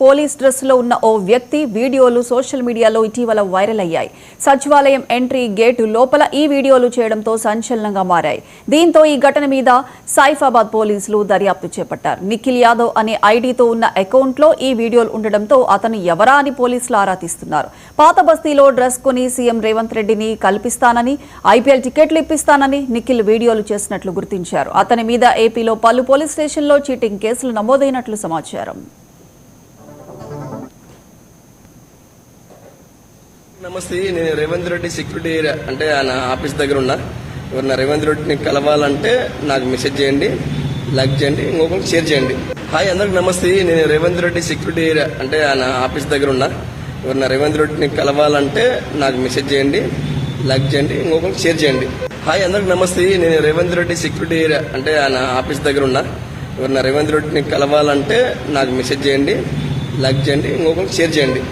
Police dress లో ఉన్న ఓ వ్యక్తి వీడియోలు సోషల్ మీడియాలో ఇటీవల వైరల్ అయ్యాయి. సచివాలయం ఎంట్రీ గేటు లోపల ఈ వీడియోలు చేయడంతో సంచలనంగా మారాయి. దీంతో ఈ ఘటన మీద సైఫాబాద్ పోలీసులు దర్యాప్తు చేపట్టారు. నిఖిల్ యాదవ్ అనే ఐడితో ఉన్న అకౌంట్ లో ఈ వీడియోలు ఉండడంతో అతను ఎవరా అని పోలీసులు ఆరా తీస్తున్నారు. పాత బస్తీలో డ్రెస్ కొని సీఎం రేవంత్ రెడ్డిని కల్పిస్తానని, ఐపీఎల్ టికెట్లు ఇప్పిస్తానని నిఖిల్ వీడియోలు చేసినట్లు గుర్తించారు. అతని మీద ఏపీలో పలు పోలీస్ స్టేషన్లో చీటింగ్ కేసులు నమోదైనట్లు సమాచారం. నమస్తే, నేను రేవంత్ రెడ్డి సెక్యూరిటీ అంటే ఆయన ఆఫీస్ దగ్గర ఉన్నా. ఎవరన్నా రేవంత్ రెడ్డిని కలవాలంటే నాకు మెసేజ్ చేయండి, లైక్ చేయండి, ఇంకొకరికి షేర్ చేయండి. హాయ్ అందరికి నమస్తే, నేను రేవంత్ రెడ్డి సెక్యూరిటీ అంటే ఆయన ఆఫీస్ దగ్గర ఉన్నా. ఎవరన్నా రేవంత్ రెడ్డిని కలవాలంటే నాకు మెసేజ్ చేయండి, లైక్ చేయండి, ఇంకొకరికి షేర్ చేయండి. హాయ్ అందరికి నమస్తే, నేను రేవంత్ రెడ్డి సెక్యూరిటీ అంటే ఆయన ఆఫీస్ దగ్గర ఉన్నా. ఎవరన్నా రేవంత్ రెడ్డిని కలవాలంటే నాకు మెసేజ్ చేయండి, లైక్ చేయండి, ఇంకొకరికి షేర్ చేయండి.